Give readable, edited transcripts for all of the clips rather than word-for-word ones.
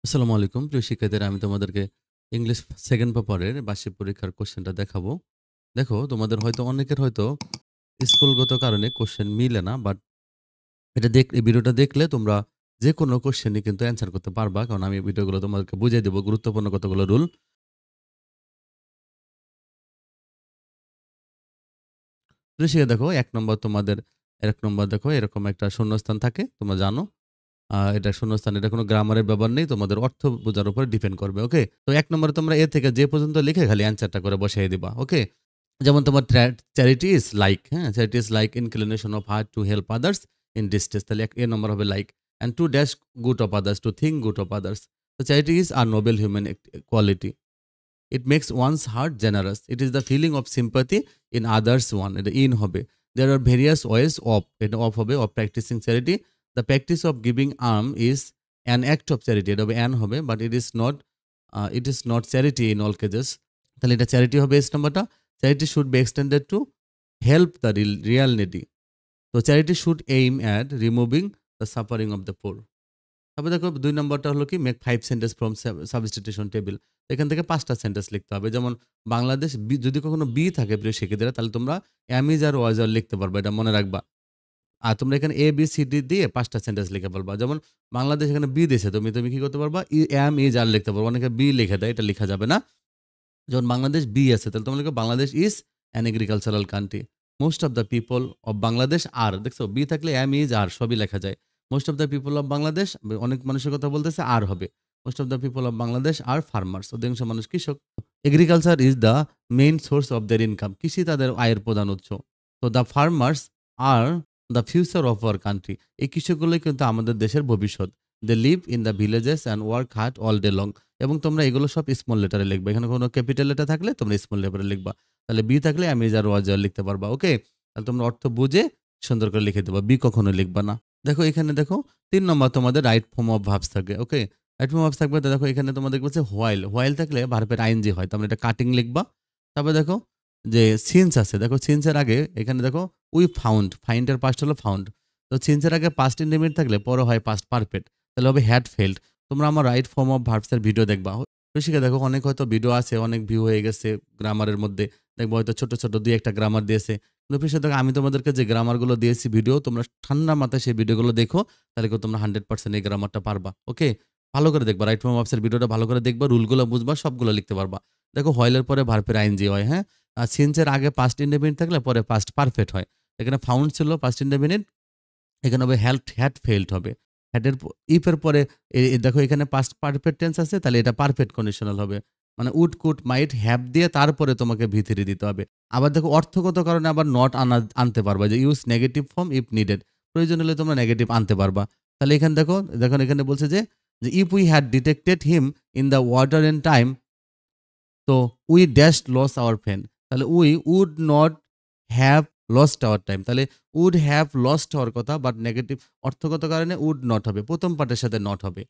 আসসালামু আলাইকুম প্রিয় শিক্ষার্থীরা, আমি তোমাদেরকে ইংলিশ সেকেন্ড পেপারের বার্ষিক পরীক্ষার কোশ্চেনটা দেখাবো। দেখো, তোমাদের হয়তো অনেকের হয়তো স্কুলগত কারণে কোশ্চেন মিলে না, বাট এই ভিডিওটা দেখলে তোমরা যে কোনো কোশ্চেনই কিন্তু অ্যান্সার করতে পারবা, কারণ আমি ভিডিওগুলো তোমাদেরকে বুঝিয়ে দেবো গুরুত্বপূর্ণ কতগুলো রুল। দেখো, ১ নম্বর তোমাদের ১ নম্বর দেখো, এরকম একটা শূন্যস্থান থাকে, তোমরা জানো। এটা শূন্যস্থান, এটা কোনো গ্রামারের ব্যাপার নেই, তোমাদের অর্থ বোঝার উপর ডিপেন্ড করবে। ওকে, তো ১ নম্বরে তোমরা এ থেকে যে পর্যন্ত লিখে খালি অ্যান্সারটা করে বসাই দিবা। ওকে, যেমন তোমার চ্যারিটি ইজ লাইক, হ্যাঁ, charity is like inclination of heart to help others in distress, তাহলে এ নম্বর হবে like. And to dash good of others, to think good of others. তো charity is a noble human quality, it makes one's heart generous, it is the feeling of sympathy in others one, এটা in হবে। There are various ways of, এটা of হবে, of practising charity. The practice of giving alms is an act of charity, এটা হবে an হবে, but it is not charity in all cases. তাহলে এটা charity হবে এস নাম্বারটা। Charity should be extended to help the real needy. তো charity should aim at removing the suffering of the poor. তারপরে দেখো ২ নম্বরটা হলো কি, make 5 sentence from substitution table. এখান থেকে ৫টা সেন্টেন্স লিখতে হবে। যেমন বাংলাদেশ যদি কখনো বি থাকে প্রিয় শিক্ষার্থীরা, তাহলে তোমরা অ্যাম ইজ আর ওয়াজ আর লিখতে পারবে, এটা মনে রাখবা। আর তোমরা এখানে এ বি সি ডি দিয়ে ৫টা সেন্টেন্স লিখে ফেলবা। যেমন বাংলাদেশ এখানে বি দিয়েছে, তুমি তুমি কি করতে পারবা, অ্যাম ইজ আর লিখতে পারবা। অনেকে বি লিখে দেয়, এটা লেখা যাবে না। যখন বাংলাদেশ বি আছে, তাহলে তোমরা লিখো Bangladesh is an agricultural country. Most of the people of Bangladesh are, দেখছো বি থাকলে অ্যাম ইজ আর সবই লেখা যায়। Most of the people of Bangladesh, অনেক মানুষের কথা বলতেছে, আর হবে। Most of the people of Bangladesh are farmers, অধিকাংশ মানুষ কৃষক। Agriculture is the main source of their income, কৃষি তাদের আয়ের প্রধান উৎস। তো the farmers are the future of our country, এই কৃষকগুলোই কিন্তু আমাদের দেশের ভবিষ্যৎ। They live in the villages and work hard all day long. এবং তোমরা এগুলো সব স্মল লেটারে লিখবে। এখানে কোনো ক্যাপিটাল লেটার থাকলে তোমরা স্মল লেটারে লিখবা। তাহলে বি থাকলে আমি আর ওয়াজ আর লিখতে পারবা। ওকে, তাহলে তোমরা অর্থ বুঝে সুন্দর করে লিখে দেবা, বি কখনো লিখবা না। দেখো এখানে দেখো ৩ নম্বর তোমাদের রাইট ফর্ম অফ ভার্বস থাকবে। ওকে, রাইট ফর্ম অফ থাকবে। তো দেখো এখানে তোমাদের বলছে হোয়াইল, হোয়াইল থাকলে ভার্বের আইএনজি হয়, তারপরে এটা কাটিং লিখবা। তারপরে দেখো যে সিন্স আছে, দেখো সিন্সের আগে এখানে দেখো উই ফাউন্ড, ফাইন্ডের পাস্ট হলো ফাউন্ড। তো সিন্সের আগে পাস্ট ইনডেফিনিট থাকলে পরে হয় পাস্ট পারফেক্ট, তাহলে হবে হ্যাড ফেল্ড। তোমরা আমার রাইট ফর্ম অফ ভার্বস এর ভিডিও দেখবা। শিখে দেখো, অনেক হয়তো ভিডিও আছে, অনেক ভিউ হয়ে গেছে গ্রামারের মধ্যে, দেখবো হয়তো ছোট ছোট দুই একটা গ্রামার দিয়েছে। কিন্তু প্রিয় দেখো, আমি তোমাদেরকে যে গ্রামারগুলো দিয়েছি ভিডিও, তোমরা ঠান্ডা মাথায় সেই ভিডিওগুলো দেখো, তাহলে কিন্তু তোমরা 100% এই গ্রামারটা পারবা। ওকে, ভালো করে দেখবা, রাইট ফর্ম ভার্বস এর ভিডিওটা ভালো করে দেখবা, রুলগুলো বুঝবা, সবগুলো লিখতে পারবা। দেখো হোয়াইলের পরে ভার্বের আইএনজি হয়, হ্যাঁ। আর সিন্সের আগে পাস্ট ইনডেফিনিট থাকলে পরে পাস্ট পারফেক্ট হয়। এখানে ফাউন্ড ছিল পাস্ট ইনডেফিনিট, এখানে হবে হেল্প, হ্যাড ফেইলড হবে। হ্যাডের ইফের পরে দেখো এখানে পাস্ট পারফেক্ট টেন্স আছে, তাহলে এটা পারফেক্ট কন্ডিশনাল হবে। মানে উড কুড মাইট হ্যাভ দিয়ে তারপরে তোমাকে ভি3 দিতে হবে। আবার দেখো অর্থগত কারণে আবার নট আনতে পারবা, যে use negative form if needed, প্রয়োজন হলে তোমরা নেগেটিভ আনতে পারবা। তাহলে এখানে দেখো, দেখুন এখানে বলছে যে if we had detected him in the water in time, তো we dash lose our friend, তাহলে we would not have lost our time, তাহলে উড হ্যাভ লস্ট হওয়ার কথা, বাট নেগেটিভ অর্থগত কারণে উড নট হবে, প্রথম পার্টের সাথে নট হবে।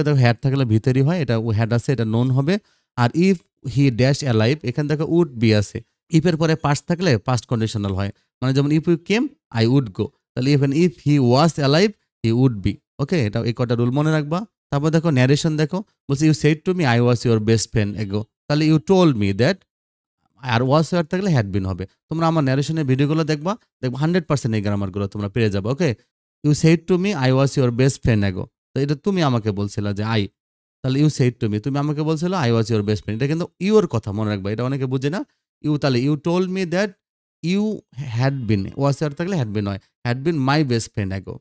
দেখো হ্যাড থাকলে ভিতরই হয়, এটা হ্যাড আছে, এটা নোন হবে। আর ইফ হি ড্যাশ অ্যালাইভ, এখানে দেখো উড বি আছে, ইফের পরে পাস্ট থাকলে পাস্ট কন্ডিশনাল হয়। মানে যেমন if you came I would go, তাহলে if he was alive he would be. Okay, এটা এই কটা রুল মনে রাখবা। তারপর দেখো ন্যারেশন, দেখো বলছে you said to me I was your best friend ago, তাহলে you told me that, are was were থাকলে হ্যাড বিন হবে। তোমরা আমার ন্যারেশনের ভিডিওগুলো দেখবা, দেখবো 100% এই গ্রামারগুলো তোমরা পেয়ে যাবে। Okay, you said to me I was your best friend ago, তো এটা তুমি আমাকে বলছিলা যে আই, তাহলে ইউ সেড টু মি, তুমি আমাকে বলছিল I was your best friend, এটা কিন্তু ইউর কথা মনে রাখবা, এটা অনেকে বুঝে না। ইউ, তাহলে you told me that you had been, was were থাকলে হ্যাড বিন হয়, had been my best friend ago.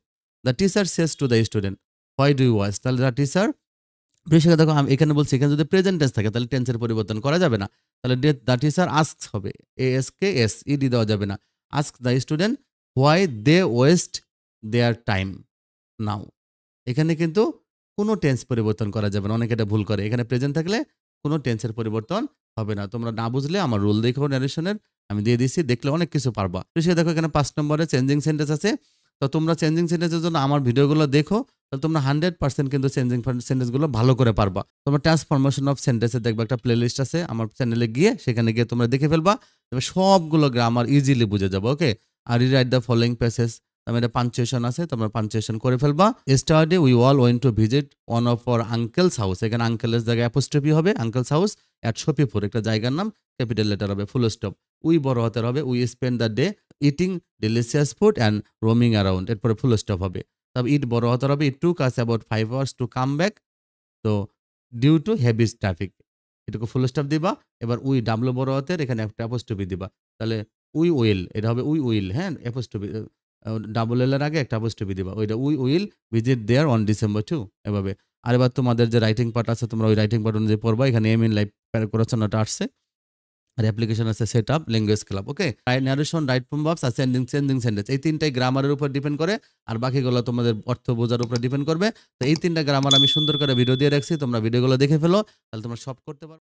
The teacher says to the student why do you was, তাহলে দ্য টিচার, বিষয়টা দেখো আমি এখানে বলছি, এখানে যদি প্রেজেন্ট টেন্স থাকে তাহলে টেন্সের পরিবর্তন করা যাবে না। তাহলে দ্য টিচার আস্কস হবে, এস ইডি দেওয়া যাবে না। Ask the student why they waste their time now, এখানে কিন্তু কোনো টেন্স পরিবর্তন করা যাবে না, অনেকে এটা ভুল করে। এখানে প্রেজেন্ট থাকলে কোনো টেন্সের পরিবর্তন হবে না। তোমরা না বুঝলে আমার রুল দেখো ন্যারেশনের, আমি দিয়ে দিচ্ছি, দেখলে অনেক কিছু পারবা। সে দেখো এখানে 5 নম্বরে চেঞ্জিং সেন্টেন্স আছে। তো তোমরা চেঞ্জিং সেন্টেন্সের জন্য আমার ভিডিওগুলো দেখো, তাহলে তোমরা 100% কিন্তু চেঞ্জিং সেন্টেন্সগুলো ভালো করে পারবা। তোমরা ট্রান্সফরমেশন অফ সেন্টেন্সে দেখবে একটা প্লেলিস্ট আছে আমার চ্যানেলে গিয়ে, সেখানে গিয়ে তোমরা দেখে ফেলবা, তবে সবগুলো গ্রামার ইজিলি বুঝে যাবো। ওকে, আর রিরাইট দ্য ফলোইং প্যাসেজ, তার মানে পাঞ্চুয়েশন আছে, তোমরা পাঞ্চুয়েশন করে ফেলবা। yesterday we all went to visit one of our uncle's house, এখানে আঙ্কেলের জায়গায় অ্যাপোস্ট্রফি হবে, আঙ্কেলস হাউস অ্যাট সফিপুর, একটা জায়গার নাম, ক্যাপিটাল লেটার হবে, ফুল স্টপ। উই বড় হাতের হবে, we spend the day eating delicious food and roaming around, এরপরে ফুল স্টপ হবে। তবে ইট বড় হাতের হবে, it took us about 5 hours to come back, তো ডিউ টু হেভি ট্রাফিক, এটুকু ফুল স্টপ দিবা। এবার উই ডাব্লু বড় হাতের, এখানে একটা অ্যাপোস্ট্রফি দিবা, তাহলে উই উইল, এটা হবে উই উইল, হ্যাঁ অ্যাপোস্ট্রফি, ডাবল এল এর আগে একটা অ্যাপোস্ট্রফি দিবা, ওইটা we will visit there on December 2, এভাবে। আর এবার তোমাদের যে রাইটিং পার্ট আছে, তোমরা ওই রাইটিং পার্ট অনুযায়ী পড়বা। এখানে এম ইন লাইফ প্যারাকোরেশনটা আসছে, আর অ্যাপ্লিকেশন আছে set up language club. Okay, narration, right form verbs আর চেঞ্জিং সেন্টেন্স, এই তিনটাই গ্রামারের উপর ডিপেন্ড করে, আর বাকিগুলো তোমাদের অর্থ বোঝার উপর ডিপেন্ড করবে। তো এই তিনটা গ্রামার আমি সুন্দর করে ভিডিও দিয়ে রাখছি, তোমরা ভিডিওগুলো দেখে ফেলো, তাহলে তোমরা সব করতে পারবে।